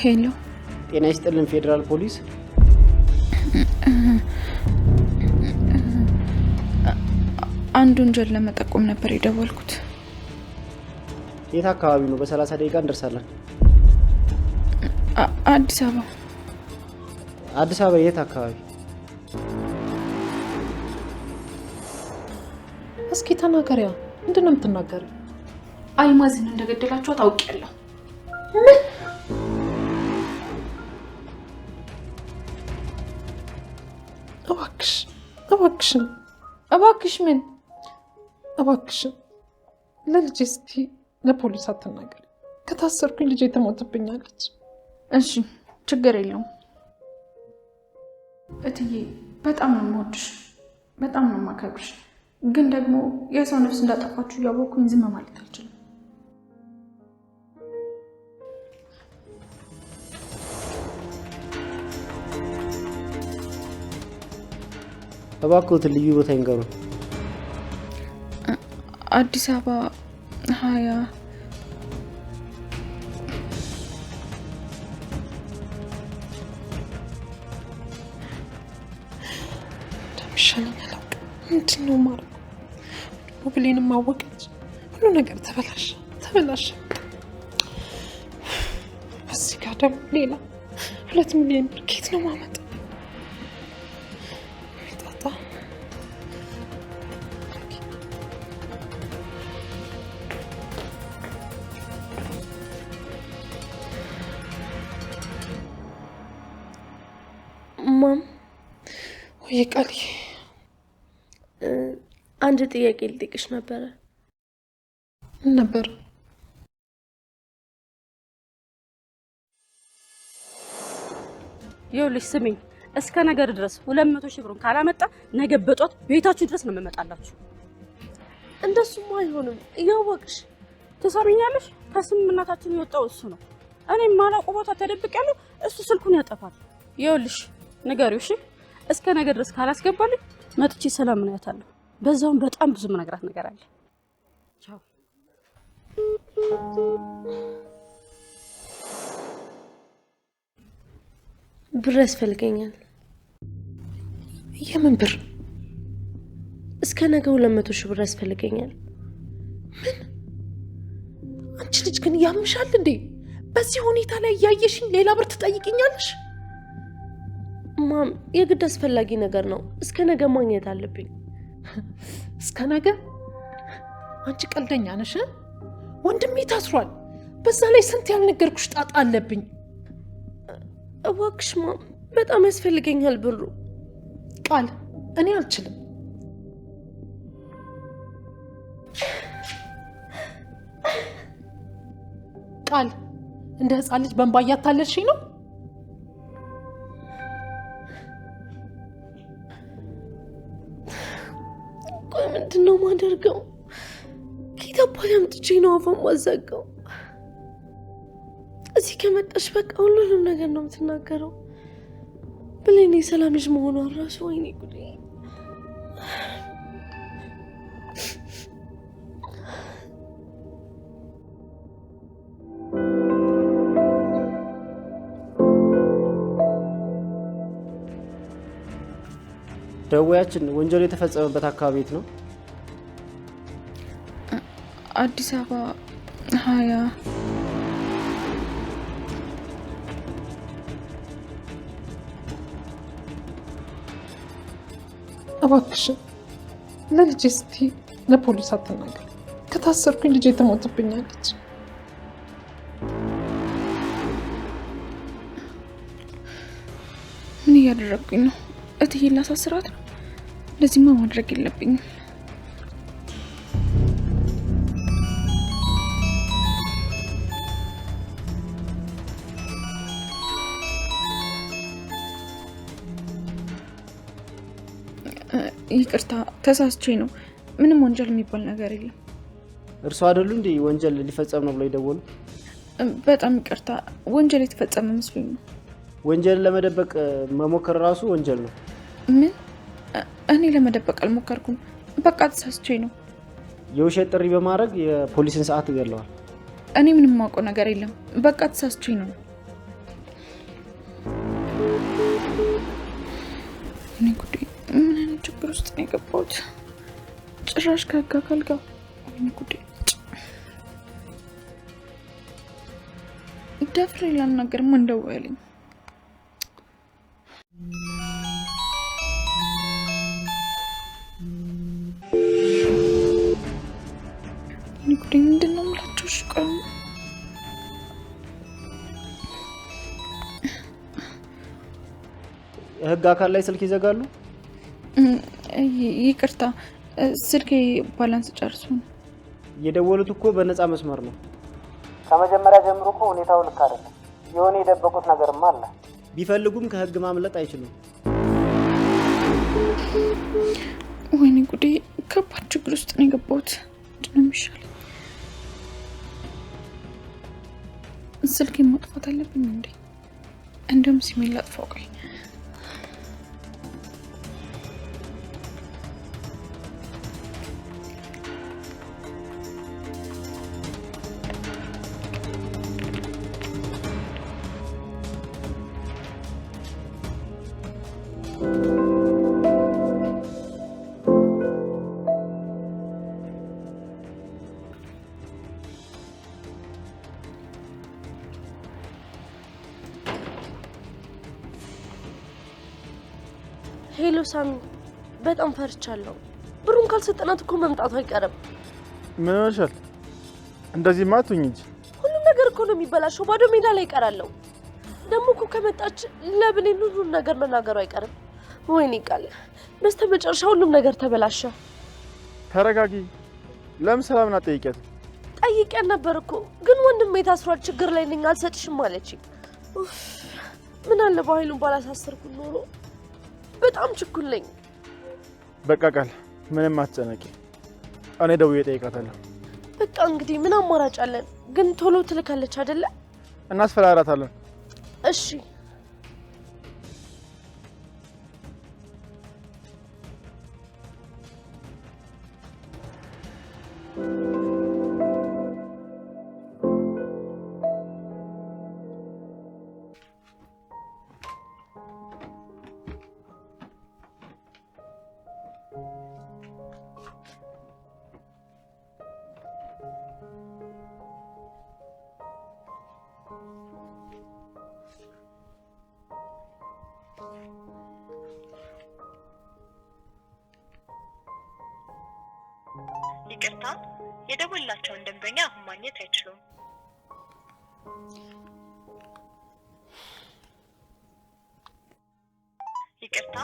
ሄሎ ጤና ይስጥልን ፌደራል ፖሊስ አንድ ወንጀል ለመጠቆም ነበር የደወልኩት የት አካባቢ ነው በ30 ደቂቃ እንደርሳለን አዲስ አበባ የት አካባቢ እስኪ ተናገሪያ ምንድነው የምትናገሪው አልማዝን እንደገደላችሁ ታውቂያለሁ እባክሽ ምን እባክሽን ለልጄ እስቲ ለፖሊስ አትናገሪ ከታሰርኩኝ ልጄ ተሞትብኛለች እሺ ችግር የለውም እትዬ በጣም ነው የምወድሽ በጣም ነው የማከብርሽ ግን ደግሞ የሰው ነፍስ እንዳጠፋችሁ ያወኩኝ ዝም ማለት አልችልም እባክዎት ልዩ ቦታ ይንገሩ አዲስ አበባ 20 እንደሚሻለኝ አላውቅም ምንድነው ማረግ ሞብሌንም ማወቀች ሁሉ ነገር ተበላሸ እዚህ ጋር ደግሞ ሌላ 2 ሚሊዮን ብር ከየት ነው ማመጣ ማም ወይ ቃል አንድ ጥያቄ ልጠይቅሽ ነበር ይኸውልሽ ስሚኝ እስከ ነገር ድረስ 200 ሺህ ብሩን ካላመጣ ነገ በጧት ቤታችሁ ድረስ ነው የምመጣላችሁ እንደሱም አይሆንም እያወቅሽ ተሰሚኛለሽ ከስምምነታችን የወጣው እሱ ነው እኔ ማላውቀው ቦታ ተደብቄያለሁ እሱ ስልኩን ያጠፋል ይኸውልሽ ንገሪው እሺ እስከ ነገ ድረስ ካላስገባልኝ መጥቼ ሰላም ነው ያታለሁ በዛውም በጣም ብዙ መነግራት ነገር አለ ቻው ብር ያስፈልገኛል የምን ብር እስከ ነገ 200 ሺህ ብር ያስፈልገኛል ምን አንቺ ልጅ ግን ያምሻል እንዴ በዚህ ሁኔታ ላይ ያየሽኝ ሌላ ብር ትጠይቂኛለሽ ማም የግድ አስፈላጊ ነገር ነው እስከ ነገ ማግኘት አለብኝ እስከ ነገ አንቺ ቀልደኛ ነሽ ወንድሜ ታስሯል በዛ ላይ ስንት ያልነገርኩሽ ጣጣ አለብኝ እባክሽ ማም በጣም ያስፈልገኛል ብሩ ቃል እኔ አልችልም ቃል እንደ ህፃን ልጅ በእንባ እያታለልሽኝ ነው ምንድነው ማደርገው ከኢትዮጵያ አምጥቼ ነው አፋን ማዘጋው እዚህ ከመጣሽ በቃ ሁሉንም ነገር ነው የምትናገረው ብለኔ ሰላምሽ መሆኑ አራሱ ወይኔ ጉዴ ደውያችን ወንጀል የተፈጸመበት አካባቢ ነው አዲስ አበባ 20 እባክሽ ለልጄ እስቲ ለፖሊስ አትናገሪ ከታሰርኩኝ ልጄ ተሞትብኛለች ምን እያደረግኩኝ ነው እትዬን ላሳስራት ነው ለዚህማ ማድረግ የለብኝም ይቅርታ ተሳስቼ ነው ምንም ወንጀል የሚባል ነገር የለም እርሱ አይደሉ እንዴ ወንጀል ሊፈጸም ነው ብለው ይደወሉ በጣም ይቅርታ ወንጀል የተፈጸመ መስሎኝ ነው ወንጀል ለመደበቅ መሞከር ራሱ ወንጀል ነው ምን እኔ ለመደበቅ አልሞከርኩም በቃ ተሳስቼ ነው የውሸት ጥሪ በማድረግ የፖሊስን ሰዓት ይገለዋል እኔ ምንም ማውቀው ነገር የለም። በቃ ተሳስቼ ነው። እኔ ጉዴ ምን አይነት ችግር ውስጥ ነው የገባሁት? ጭራሽ ከህግ አካል ጋር እኔ ጉዴ ደፍሬ ላናገርም እንደዋለኝ እኔ ጉዴ ምንድነው የምላቸው? እሺ ቆይ ህግ አካል ላይ ስልክ ይዘጋሉ? ይቅርታ ስልኬ ባላንስ ጨርሶ ነው። የደወሉት እኮ በነፃ መስመር ነው። ከመጀመሪያ ጀምሮ እኮ ሁኔታው ልክ አይደለም። የሆነ የደበቁት ነገርም አለ። ቢፈልጉም ከህግ ማምለጥ አይችሉም። ወይኔ ጉዴ ከባድ ችግር ውስጥ ነው የገባሁት። ምንድነው የሚሻለው? ስልኬን ማጥፋት አለብኝ እንዴ? እንደውም ሲሜን ላጥፋው። ቆይ ሄሎ ሳሚ፣ በጣም ፈርቻለሁ። ብሩን ካልሰጠናት እኮ መምጣቱ አይቀርም። ምን ሆነሻል? እንደዚህ ማቱኝ እንጂ ሁሉም ነገር እኮ ነው የሚበላሸው። ባዶ ሜዳ ላይ ይቀራለሁ። ደግሞ እኮ ከመጣች ለብሌን ሁሉም ነገር መናገሩ አይቀርም። ወይኔ ቃል፣ በስተመጨረሻ ሁሉም ነገር ተበላሸ። ተረጋጊ። ለምን ሰላም አትጠይቂያት? ጠይቄያት ነበር እኮ ግን ወንድሜ ታስሯል፣ ችግር ላይ ነኝ፣ አልሰጥሽም አለችኝ። ምን አለ በኃይሉን ባላሳሰርኩት ኖሮ። በጣም ችኩል ነኝ። በቃ ቃል፣ ምንም አትጨነቂ። እኔ ደውዬ እጠይቃታለሁ። በቃ እንግዲህ ምን አማራጭ አለን? ግን ቶሎ ትልካለች አይደለ? እናስፈራራታለን። እሺ ይቅርታ፣ የደወላቸውን ደንበኛ አሁን ማግኘት አይችሉም። ይቅርታ፣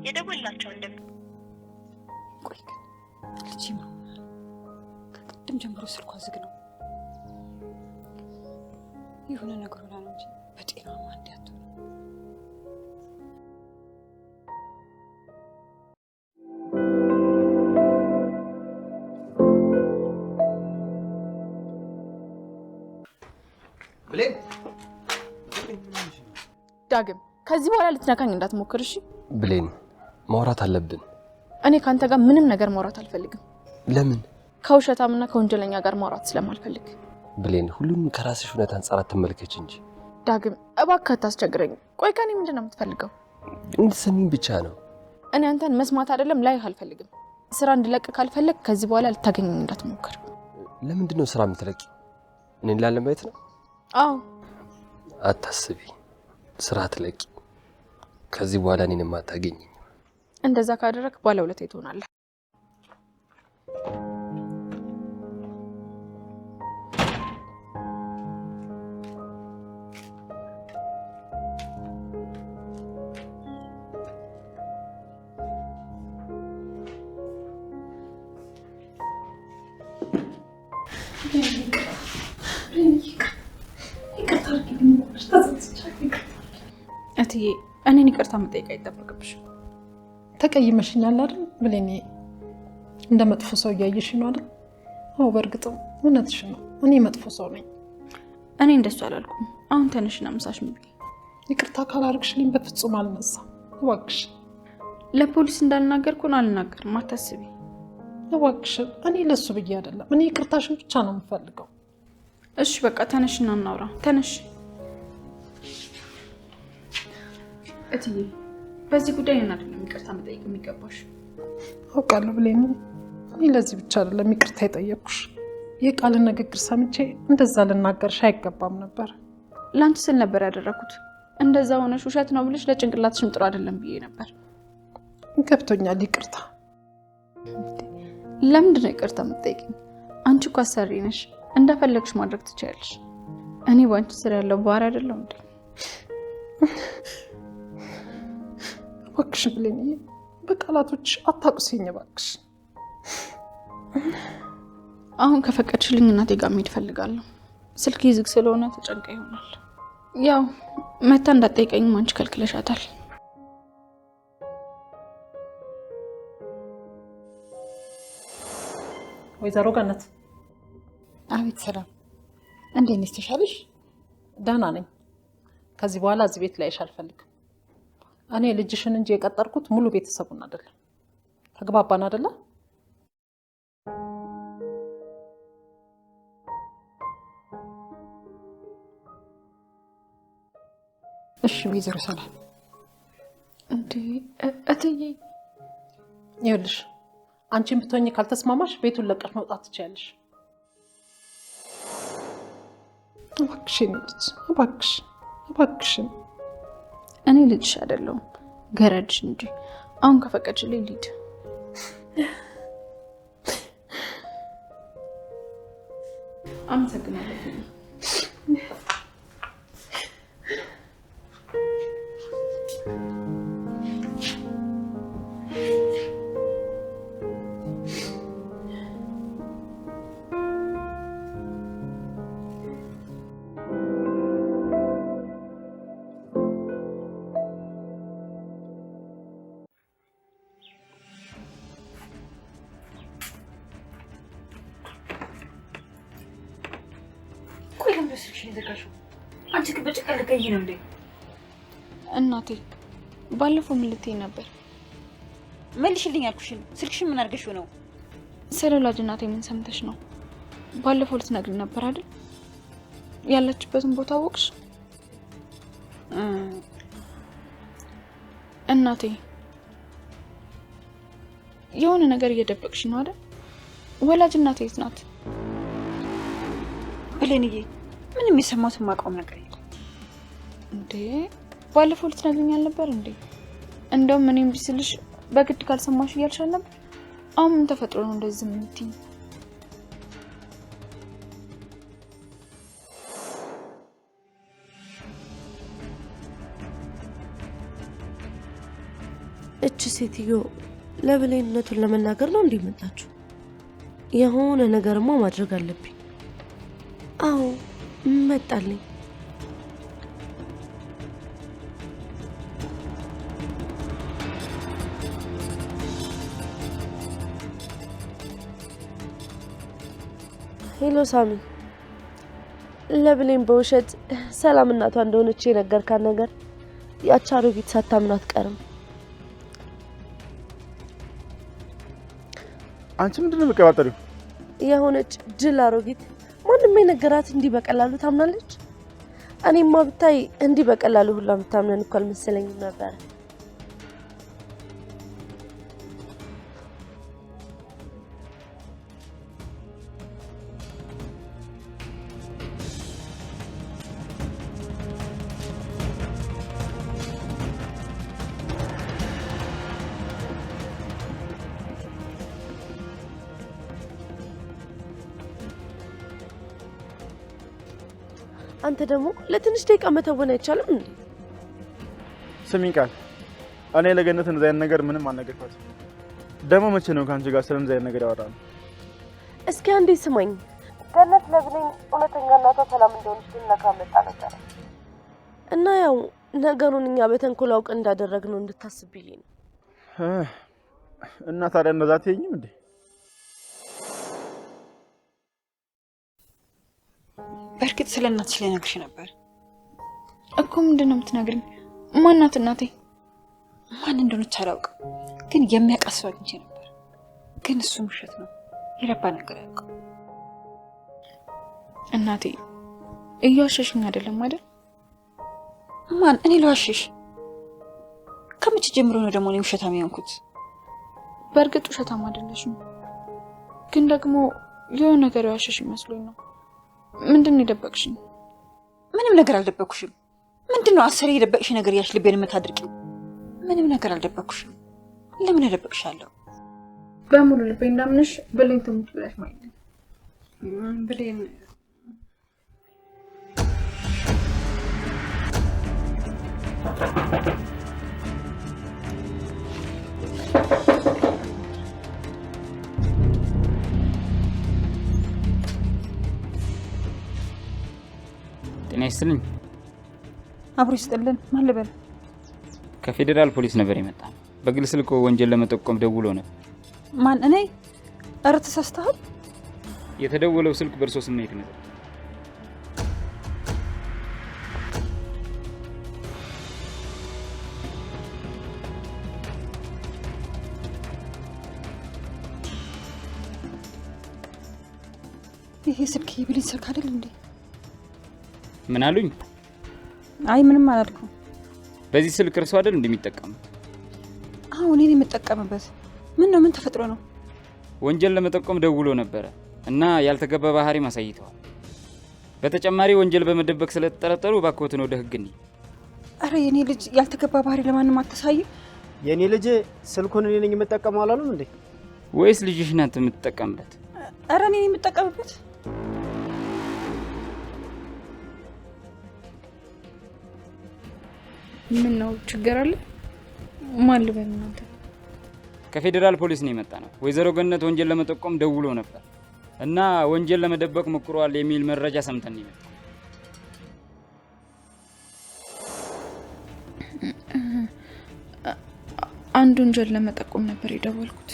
የደወላቸውን ደንበኛ ቆይ ልጅ ነው ከቅድም ጀምሮ ስልኳ ዝግ ነው። የሆነ ነገር ሆና ነው እንጂ በጤናማ እንዳትሆን። ብሌን ዳግም ከዚህ በኋላ ልትነካኝ እንዳትሞክር እሺ? ብሌን ማውራት አለብን። እኔ ካንተ ጋር ምንም ነገር ማውራት አልፈልግም። ለምን? ከውሸታምና ከወንጀለኛ ጋር ማውራት ስለማልፈልግ። ብሌን ሁሉንም ከራስሽ እውነት አንጻር አትመልከች እንጂ። ዳግም እባክህ አታስቸግረኝ። ቆይ ከኔ ምንድነው የምትፈልገው? እንድትሰሚኝ ብቻ ነው። እኔ አንተን መስማት አይደለም ላይህ አልፈልግም። ስራ እንድለቅ ካልፈለግ ከዚህ በኋላ ልታገኘኝ እንዳትሞክር። ለምንድን ነው ስራ የምትለቂው? እኔን ላለማየት ነው? አዎ። አታስቢ፣ ስራ አትለቂ። ከዚህ በኋላ እኔንም አታገኘኝ። እንደዛ ካደረክ ባለውለታዬ ትሆናለህ። እትዬ እኔን ይቅርታ መጠየቅ አይጠበቅብሽም። ተቀይመሽኛል አይደል ብሌን? እንደ መጥፎ ሰው እያየሽ ነው አይደል? አዎ በእርግጥም እውነትሽ ነው። እኔ መጥፎ ሰው ነኝ። እኔ እንደሱ አላልኩም። አሁን ተነሽና ምሳሽ ምግቢ። ይቅርታ ካላደረግሽልኝ በፍጹም አልነሳም። እባክሽ ለፖሊስ እንዳልናገርኩን አልናገርም፣ አታስቢ። እባክሽ እኔ ለሱ ብዬ አይደለም። እኔ ይቅርታሽን ብቻ ነው የምፈልገው። እሺ በቃ ተነሽና እናውራ። ተነሽ እትዬ። በዚህ ጉዳይ እኔን አይደለም ይቅርታ መጠየቅ የሚገባሽ። አውቃለሁ ብሌን፣ እኔ ለዚህ ብቻ አይደለም ይቅርታ የጠየኩሽ። የቃልን ንግግር ሰምቼ እንደዛ ልናገርሽ አይገባም ነበር። ላንቺ ስል ነበር ያደረኩት። እንደዛ ሆነሽ ውሸት ነው ብለሽ ለጭንቅላትሽም ጥሩ አይደለም ብዬ ነበር። ገብቶኛል። ይቅርታ። ለምንድን ነው ይቅርታ የምትጠይቂኝ? አንቺ እኮ አሰሪ ነሽ፣ እንደፈለግሽ ማድረግ ትችያለሽ። እኔ ባንቺ ስር ያለው ባሪያ አይደለም እንዴ? እባክሽ ብሌንዬ፣ በቃላቶች አታቁሲኝ እባክሽ። አሁን ከፈቀድሽልኝ እናቴ ጋር መሄድ እፈልጋለሁ። ስልክ ዝግ ስለሆነ ተጨንቃ ይሆናል። ያው መታ እንዳትጠይቀኝም አንቺ ከልክለሻታል። ወይዘሮ ገነት። አቤት። ሰላም፣ እንዴት ነሽ? ተሻለሽ? ደህና ነኝ። ከዚህ በኋላ እዚህ ቤት ላይሽ አልፈልግም። እኔ ልጅሽን እንጂ የቀጠርኩት ሙሉ ቤተሰቡን አይደለም። ተግባባን አይደለ? እሺ ወይዘሮ ሰላም። እንዴ እትዬ፣ ይኸውልሽ አንቺን ብትሆኚ ካልተስማማሽ ቤቱን ለቀሽ መውጣት ትችያለሽ። እባክሽ ልጅ፣ እባክሽ እባክሽን። እኔ ልጅሽ አይደለሁም ገረድሽ እንጂ። አሁን ከፈቀድሽልኝ ልሂድ። አመሰግናለሁ። ቆይ ለምን ስልክሽን የዘጋሽው? አንቺ ግን በጭቃ ልትገዢ ነው እንዴ? እናቴ ባለፈው ምን ልትይ ነበር? መልሽልኝ አልኩሽን። ስልክሽን ምን አድርገሽው ነው? ስለ ወላጅ እናቴ ምን ሰምተሽ ነው? ባለፈው ልትነግሪኝ ነበር አይደል? ያለችበትን ቦታ አወቅሽ? እናቴ የሆነ ነገር እየደበቅሽ ነው አይደል? ወላጅ እናቴ የት ናት? ብሌንዬ፣ ምንም የሰማሁትን ማውቀው ነገር የለም። እንዴ ባለፈው ልትነግሪኝ አልነበር እንዴ? እንደውም እኔም ቢስልሽ በግድ ካልሰማሽ እያልሽ አልነበር? አሁን ምን ተፈጥሮ ነው እንደዚህ የምትይኝ? እቺ ሴትዮ ለብሌንነቱን ለመናገር ነው እንዴ መጣችሁ? የሆነ ነገርማ ማድረግ አለብኝ። አዎ መጣልኝ። ሄሎ ሳሚ፣ ለብሌን በውሸት ሰላም እናቷ እንደሆነች የነገርካት ነገር ያቺ አሮጊት ሳታምን አትቀርም። አንቺ ምንድነው የምትቀባጠሪው? የሆነች ጅል አሮጊት ማንም የነገራት እንዲህ በቀላሉ ታምናለች? እኔማ ብታይ እንዲህ በቀላሉ ሁላ የምታምነን እኮ አልመሰለኝም ነበር። አንተ ደግሞ ለትንሽ ደቂቃ መተወን አይቻልም እንዴ? ስሚኝ ቃል፣ እኔ ለገነት እንደዚህ አይነት ነገር ምንም አልነገርኳትም። ደግሞ መቼ ነው ከአንቺ ጋር ስለዚህ አይነት ነገር ያወራነው? እስኪ አንዴ ስማኝ። ገነት ለብሌን እውነተኛ እናቷ ሰላም እንደሆነች ልነካ መጣ ነበር እና ያው ነገሩን እኛ በተንኮል አውቀን እንዳደረግነው እንድታስብልኝ ነው። እና ታዲያ እንደዛ አትይኝም እንዴ? በእርግጥ ስለ እናትሽ ልነግርሽ ነበር እኮ። ምንድን ነው የምትነግሪኝ? ማናት እናቴ? ማን እንደሆነች አላውቅም፣ ግን የሚያውቃት ሰው አግኝቼ ነበር። ግን እሱም ውሸት ነው፣ የረባ ነገር አያውቅም። እናቴ እያሸሽኝ አይደለም አይደል? ማን? እኔ ልዋሽሽ? ከመቼ ጀምሮ ነው ደግሞ እኔ ውሸታም የሆንኩት? በእርግጥ ውሸታም አይደለሽም፣ ግን ደግሞ የሆነ ነገር ያሸሽ ይመስሉኝ ነው። ምንድን ነው የደበቅሽኝ? ምንም ነገር አልደበኩሽም። ምንድነው አሰሪ የደበቅሽ ነገር ያሽ ልቤን የምታድርቂው? ምንም ነገር አልደበኩሽም። ለምን እደብቅሻለሁ? በሙሉ ልቤ እንዳምንሽ ብሌን ትሙት ብለሽ ማለት ነው። ብሌን ጤና ይስጥልኝ። አብሮ ይስጥልን። ማን ልበል? ከፌዴራል ፖሊስ ነበር የመጣ። በግል ስልክ ወንጀል ለመጠቆም ደውሎ ነበር። ማን? እኔ? ኧረ ተሳስተሃል። የተደወለው ስልክ በእርሶ ስም ነው የተመዘገበው። ይሄ ስልክ የብሌን ስልክ አይደል እንዴ? ምን አሉኝ? አይ ምንም አላልኩም። በዚህ ስልክ እርሶ አይደል እንደሚጠቀሙ? አሁን እኔ የምጠቀምበት ምን ነው? ምን ተፈጥሮ ነው? ወንጀል ለመጠቆም ደውሎ ነበረ እና ያልተገባ ባህሪ ማሳይተዋል። በተጨማሪ ወንጀል በመደበቅ ስለተጠረጠሩ ባክዎትን ወደ ህግ እንይ። አረ የኔ ልጅ ያልተገባ ባህሪ ለማንም አታሳይም። የኔ ልጅ ስልኩን እኔ ነኝ የምጠቀመው አላሉም እንዴ? ወይስ ልጅሽ ናት የምትጠቀምበት? አረ እኔ የምጠቀምበት። ምን ነው ችግር አለ? ማን ልበል እናንተ? ከፌዴራል ፖሊስ ነው የመጣ ነው። ወይዘሮ ገነት ወንጀል ለመጠቆም ደውሎ ነበር እና ወንጀል ለመደበቅ ሞክሯል የሚል መረጃ ሰምተን ነው የመጣው። አንድ ወንጀል ለመጠቆም ነበር የደወልኩት።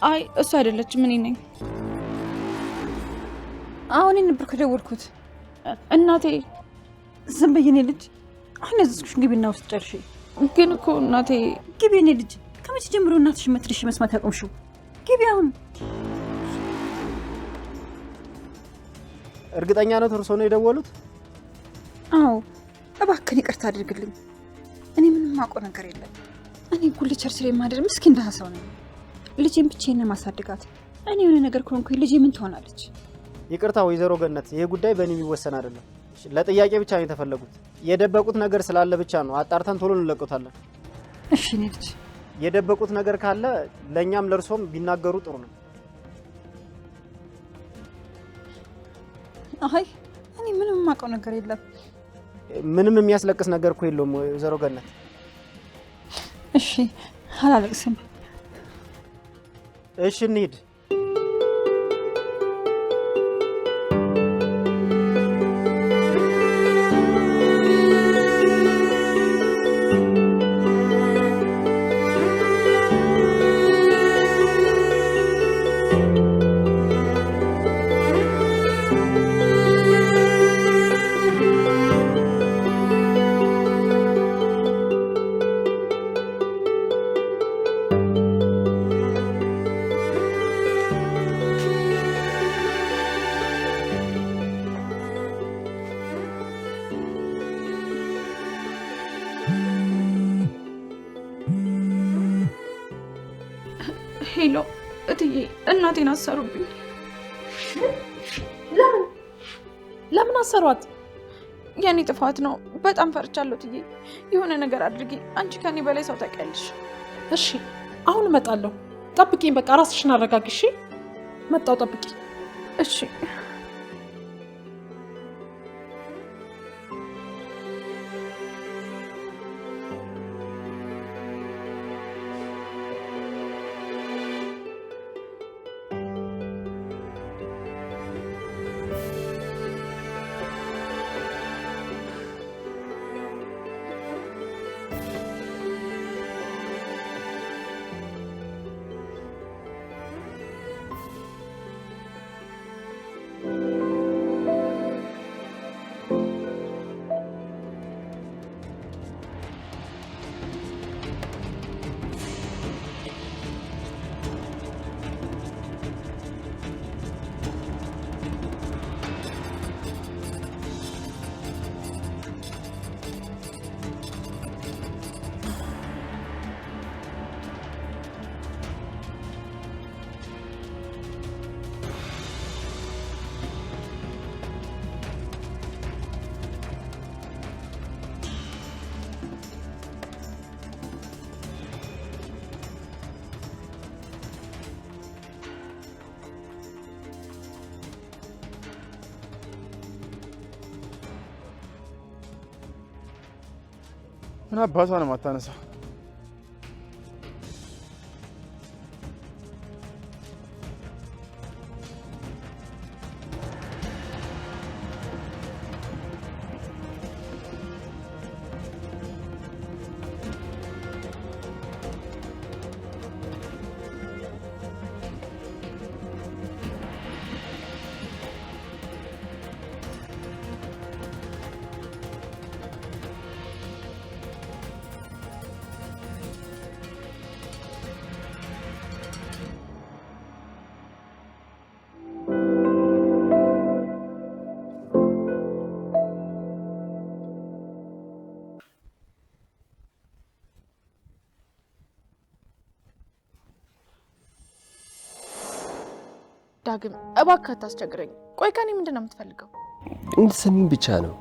አይ እሱ አይደለችም፣ እኔ ነኝ። አሁን እኔ ነበር ከደወልኩት። እናቴ ዝም በይ የኔ ልጅ። አሁን ያዘዝኩሽ ግቢና ውስጥ ጨርሺ። ግን እኮ እናቴ። ግቢ የኔ ልጅ። ከመቼ ጀምሮ እናትሽ መትልሽ መስማት ያቆምሽው? ግቢ አሁን። እርግጠኛ ነው እርሶ ነው የደወሉት? አዎ። እባክህን ይቅርታ አድርግልኝ። እኔ ምንም ማውቀው ነገር የለም። እኔ ጉልቸር ስለ ማደር ምስኪን ደሃ ሰው ነኝ። ልጄን ብቻዬን ማሳደጋት። እኔ የሆነ ነገር ከሆንኩኝ ልጄ ምን ትሆናለች? ይቅርታ ወይዘሮ ገነት፣ ይሄ ጉዳይ በእኔ የሚወሰን አይደለም። ለጥያቄ ብቻ ነው የተፈለጉት። የደበቁት ነገር ስላለ ብቻ ነው። አጣርተን ቶሎ እንለቀታለን። እሺ እኔ ልጅ። የደበቁት ነገር ካለ ለኛም ለርሶም ቢናገሩ ጥሩ ነው። አይ እኔ ምንም የማውቀው ነገር የለም። ምንም የሚያስለቅስ ነገር እኮ የለውም ወይዘሮ ገነት። እሺ አላለቅስም። እሺ እንሂድ። ሄሎ እትዬ፣ እናቴን አሰሩብኝ። ለምን አሰሯት? የኔ ጥፋት ነው። በጣም ፈርቻለሁ እትዬ። የሆነ ነገር አድርጊ። አንቺ ከኔ በላይ ሰው ታውቂያለሽ። እሺ አሁን እመጣለሁ። ጠብቂኝ። በቃ ራስሽን አረጋግሺ። መጣው። ጠብቂ። እሺ ምን አባቷ ነው የማታነሳው? ዳግም እባክህ አታስቸግረኝ። ቆይ ከኔ ምንድነው የምትፈልገው? እንድትሰሚኝ ብቻ ነው።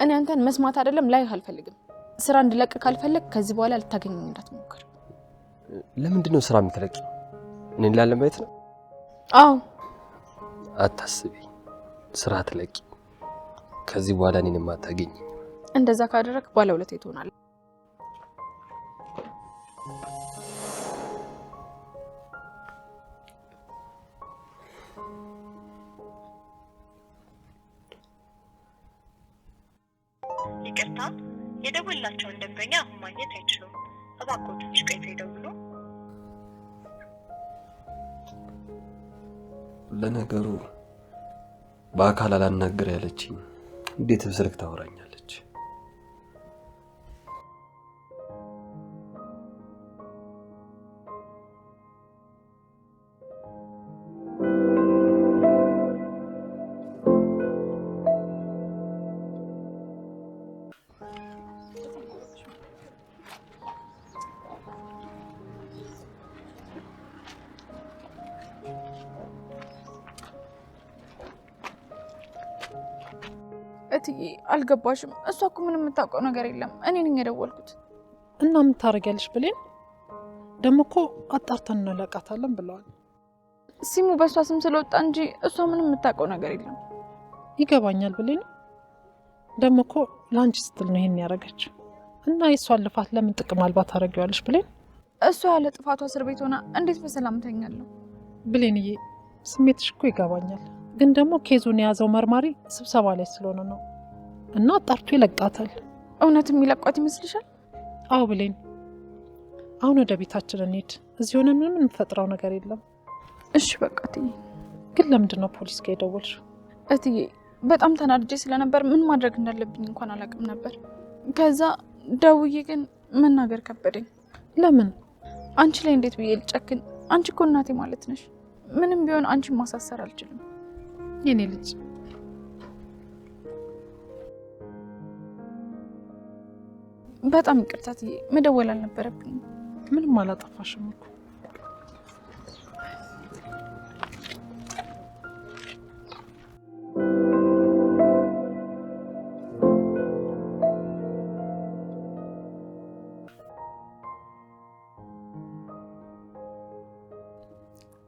እኔ አንተን መስማት አይደለም ላይህ አልፈልግም። ስራ እንድለቅ ካልፈለግ ከዚህ በኋላ ልታገኘኝ እንዳትሞክር። ለምንድነው ስራ የምትለቂው? እኔን ላለማየት ነው? አዎ። አታስቢ፣ ስራ ትለቂ። ከዚህ በኋላ እኔን ማታገኝ። እንደዛ ካደረክ ባለውለታ ትሆናለህ። ይቅርታ፣ የደወላቸውን ደንበኛ አሁን ማግኘት አይችሉም። እባክዎ ትንሽ ቆይተው ይደውሉ። ለነገሩ በአካል አላናገር ያለችኝ እንዴት በስልክ ታወራኛለች? እትዬ አልገባሽም። እሷ እኮ ምንም የምታውቀው ነገር የለም። እኔ ነኝ የደወልኩት። እና ምን ታረጋለሽ ብሌን? ደሞ እኮ አጣርተን እንለቃታለን ብለዋል። ሲሙ በሷ ስም ስለወጣ እንጂ እሷ ምንም የምታውቀው ነገር የለም። ይገባኛል ብሌን። ደሞ እኮ ላንቺ ስትል ነው ይሄን ያረጋችው። እና የሷን ልፋት ለምን ጥቅም አልባ ታረጋዋለሽ ብሌን? እሷ ያለ ጥፋቷ እስር ቤት ሆና እንዴት በሰላም ተኛለሁ? ብሌንዬ ስሜትሽ እኮ ይገባኛል። ግን ደግሞ ኬዙን የያዘው መርማሪ ስብሰባ ላይ ስለሆነ ነው እና አጣርቶ ይለቃታል። እውነት የሚለቋት ይመስልሻል? አዎ ብሌን፣ አሁን ወደ ቤታችን እንሂድ። እዚህ ሆነን ምንም እንፈጥረው ነገር የለም። እሺ በቃ እትዬ። ግን ለምንድን ነው ፖሊስ ጋር የደወልሽው? እትዬ በጣም ተናድጄ ስለነበር ምን ማድረግ እንዳለብኝ እንኳን አላውቅም ነበር። ከዛ ደውዬ ግን መናገር ከበደኝ። ለምን? አንቺ ላይ እንዴት ብዬ ልጨክን? አንቺ እኮ እናቴ ማለት ነሽ። ምንም ቢሆን አንቺን ማሳሰር አልችልም። የኔ ልጅ በጣም ይቅርታ እትዬ፣ መደወል አልነበረብኝም። ምንም አላጠፋሽም እኮ።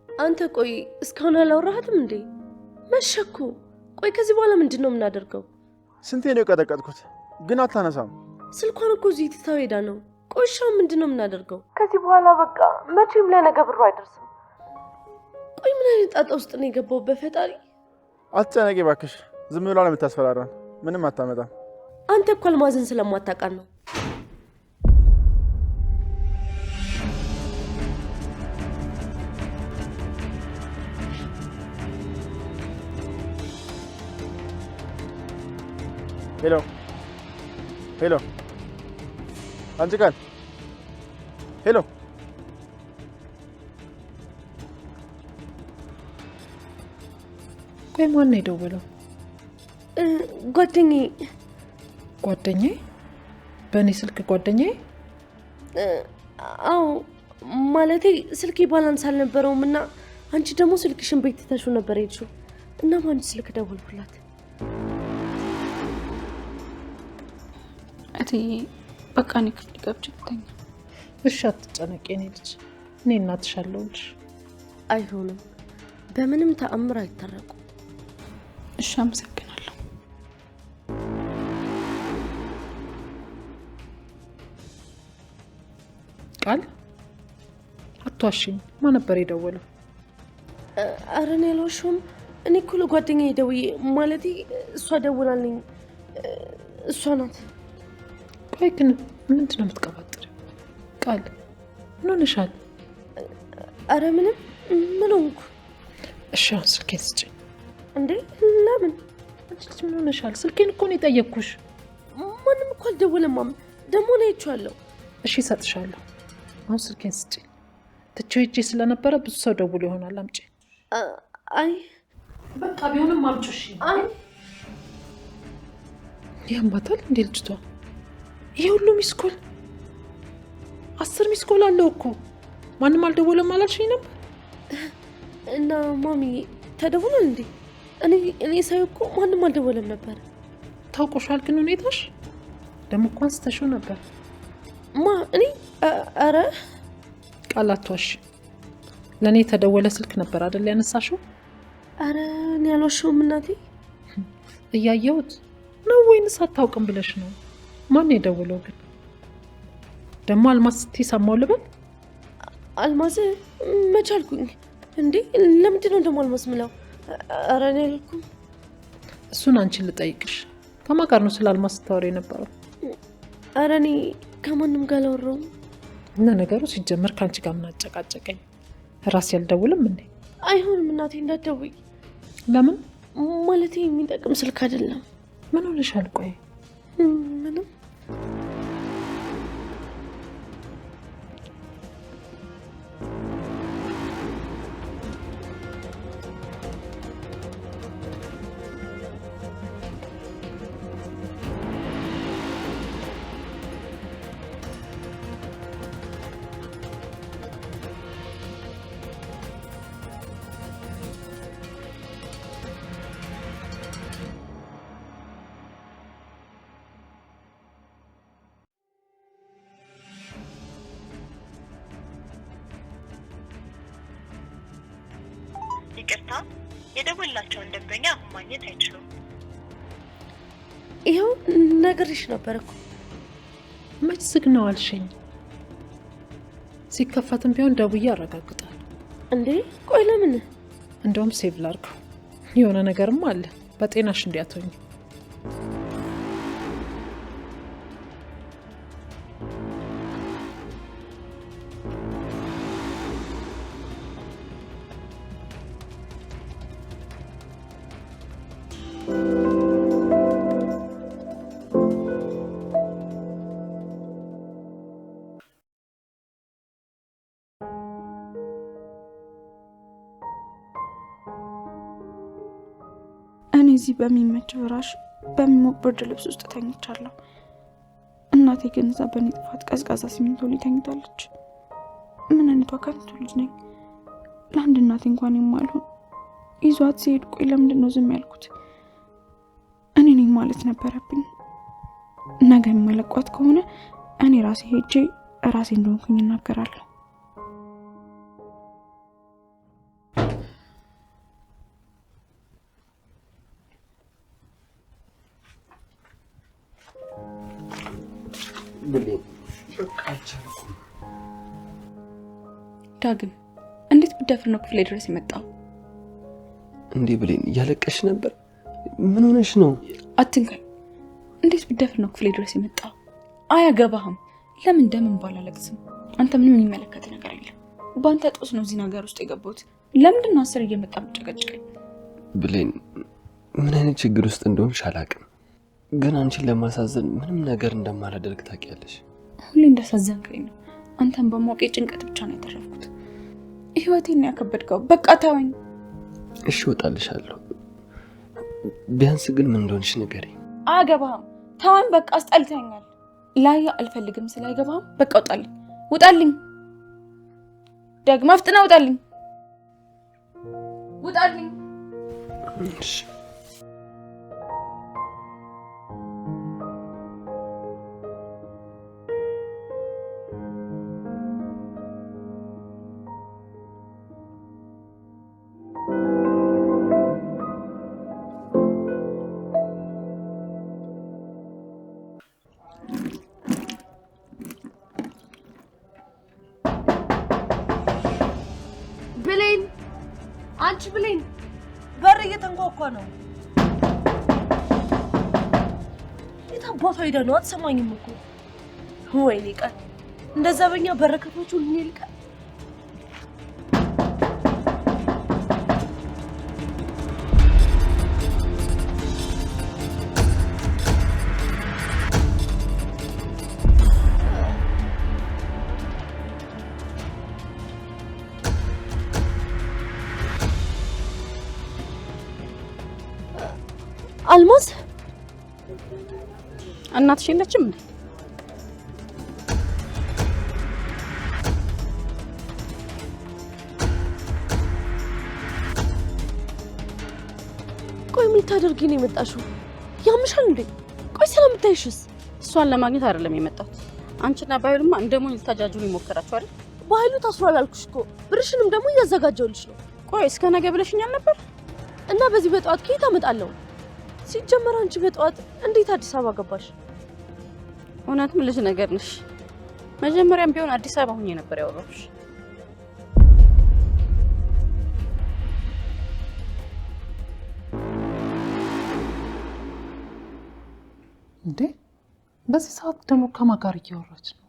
አንተ ቆይ እስካሁን አላወራህትም እንዴ? መሸኩ። ቆይ ከዚህ በኋላ ምንድነው የምናደርገው? ስንቴ ነው የቀጠቀጥኩት ግን አታነሳም። ስልኳን እኮ እዚህ ትታው ሄዳ ነው። ቆይ ሻው ምንድነው የምናደርገው? ከዚህ በኋላ በቃ መቼም ለነገ ብሩ አይደርስም። ቆይ ምን አይነት ጣጣ ውስጥ ነው የገባው? በፈጣሪ አትጨነቂ ባክሽ። ዝም ብላ ነው የምታስፈራራን። ምንም አታመጣም። አንተ እኮ አልማዝን ስለማታውቃት ነው። ሄሎ ሄሎ፣ አንቺ ቃል ሄሎ። ቆይ ማን ነው የደወለው? ጓደኛዬ። ጓደኛዬ? በእኔ ስልክ ጓደኛዬ? አዎ ማለቴ ስልኬ ባላንስ አልነበረውም እና አንቺ ደግሞ ስልክሽን ቤት ትተሽው ነበር የሄድሽው እና በአንቺ ስልክ ደወልኩላት። እትዬ በቃ እኔ ክፍል ገብቼ ልተኛ። እሺ አትጨነቂ የኔ ልጅ፣ እኔ እናትሽ አለሁልሽ። አይሆንም፣ በምንም ተአምር አይታረቁም። እሺ አመሰግናለሁ። ቃል አትዋሽኝ። ማን ነበር የደወለው? ኧረ እኔ አልዋሸሁም። እኔ እኮ ለጓደኛዬ ደውዬ ማለቴ እሷ ደውላልኝ እሷ ናት። ቆይ ግን ምንድን ነው የምትቀባጥሪው? ቃል ምን ሆነሻል? ኧረ ምንም ምን ሆንኩ? እሺ አሁን ስልኬን ስጭኝ። እንዴ ለምን? አንቺ ልጅ ምን ሆነሻል? ስልኬን እኮ ነው የጠየቅኩሽ። ማንም እኮ አልደወለም ማም። ደግሞ ነው አይቼዋለሁ። እሺ እሰጥሻለሁ። አሁን ስልኬን ስጭኝ። ትቼው ሂጄ ስለነበረ ብዙ ሰው ደውሎ ይሆናል። አምጪ። አይ በቃ ቢሆንም አምጪው። እሺ አይ ያምባታል እንዴ ልጅቷ? ይሄ ሁሉ ሚስኮል 10 ሚስኮል አለው እኮ። ማንም አልደወለም አላልሽኝ ነበር? እና ማሚ ተደውሏል እንዴ? እኔ ሳይ እኮ ማንም አልደወለም ነበር። ታውቆሻል ግን ሁኔታሽ ደግሞ እኮ አንስተሽው ነበር። እኔ ኧረ ቃላቷሽ ለእኔ የተደወለ ስልክ ነበር አይደል ያነሳሽው? ኧረ እኔ አልዋሸሁም እናቴ። እያየሁት ነው ወይንስ አታውቅም ብለሽ ነው? ማን የደወለው ግን? ደግሞ አልማዝ ስትይ ሰማሁ ልበል? አልማዝ መች አልኩኝ እንዴ? ለምንድን ነው ደግሞ አልማዝ ምለው? ኧረ እኔ አልኩም። እሱን አንቺን ልጠይቅሽ። ከማን ጋር ነው ስለ አልማዝ ስታወሪ የነበረው? ኧረ እኔ ከማንም ጋር አላወራሁም። እና ነገሩ ሲጀመር ከአንቺ ጋር ምን አጨቃጨቀኝ? ራሴ አልደውልም እንዴ? አይሆንም እናቴ እንዳትደውይ። ለምን? ማለቴ የሚጠቅም ስልክ አይደለም። ምን ሆነሻል? ቆይ ምንም። ይቅርታ፣ የደወላቸውን ደንበኛ አሁን ማግኘት አይችሉም። ይኸው ነግሬሽ ነበር እኮ። መች ዝግ ነው አልሽኝ? ሲከፈትም ቢሆን ደውዬ አረጋግጣለሁ። እንዴ ቆይ ለምን? እንደውም ሴቭ ላድርገው። የሆነ ነገርም አለ። በጤናሽ እንዲያቶኝ። እኔ እዚህ በሚመች ፍራሽ በሚሞቅ ብርድ ልብስ ውስጥ ተኝቻለሁ። እናቴ ግን እዛ በእኔ ጥፋት ቀዝቃዛ ሲሚንቶ ላይ ተኝታለች። ምን አይነቷ ከንቱ ልጅ ነኝ! ለአንድ እናቴ እንኳን የማልሆን ይዟት ሲሄድ፣ ቆይ ለምንድን ነው ዝም ያልኩት? እኔ ነኝ ማለት ነበረብኝ። ነገ የማለቋት ከሆነ እኔ ራሴ ሄጄ ራሴ እንደሆንኩኝ እናገራለሁ። ብሌን በቃ አልቻልኩም። ዳግም እንዴት ብደፍር ነው ክፍሌ ድረስ የመጣው? እንዴ ብሌን እያለቀሽ ነበር? ምን ሆነሽ ነው? አትንካኝ። እንዴት ብደፍር ነው ክፍሌ ድረስ የመጣው? አያገባህም። ለምን እንደምን ባላለቅስም አንተ ምንም የሚመለከት ነገር የለም። በአንተ ጦስ ነው እዚህ ነገር ውስጥ የገባሁት። ለምንድን ነው 10 እየመጣ ብጨቀጭቀኝ? ብሌን ምን አይነት ችግር ውስጥ እንደሆንሽ አላውቅም፣ ግን አንቺን ለማሳዘን ምንም ነገር እንደማላደርግ ታውቂያለሽ። ሁሌ እንዳሳዘንከኝ ነው። አንተን በማወቄ ጭንቀት ብቻ ነው ያተረፍኩት። ህይወቴን ያከበድከው። በቃ ተወኝ። እሺ እወጣልሻለሁ። ቢያንስ ግን ምን እንደሆንሽ ንገሪኝ። አያገባህም። ተወኝ በቃ፣ አስጠልተኛል። ላያ አልፈልግም። ስላይገባህም በቃ ውጣልኝ፣ ውጣልኝ። ደግማ ፍጥና ውጣልኝ፣ ውጣልኝ። እሺ አንቺ ብሌን በር እየተንኳኳ ነው። የት አባቷ ሄዳ ነው? አትሰማኝም እኮ። ወይኔ ቀን እንደዛ በእኛ በረከቶቹ ልንል ቀን አልማዝ እናትሽ የለችም እንዴ? ቆይ ምን ታደርጊ ነው የመጣሽው? ያምሻል እንዴ? ቆይ ስለምታይሽስ? እሷን ለማግኘት አይደለም የመጣሁት። አንቺና ባይሉማ እንደሞኝ ልታጃጁን ይሞከራችሁ አይደል? ባይሉ ታስሯል አልኩሽ እኮ። ብርሽንም ደግሞ እያዘጋጀውልሽ ነው። ቆይ እስከ ነገ ብለሽኛል ነበር እና በዚህ በጠዋት ከየት አመጣለሁ? ሲጀመር አንቺ በጠዋት እንዴት አዲስ አበባ ገባሽ? እውነትም ልጅ ነገር ነሽ። መጀመሪያም ቢሆን አዲስ አበባ ሆኜ ነበር ያወራሁሽ። እንዴ በዚህ ሰዓት ደግሞ ከማን ጋር እያወራች ነው?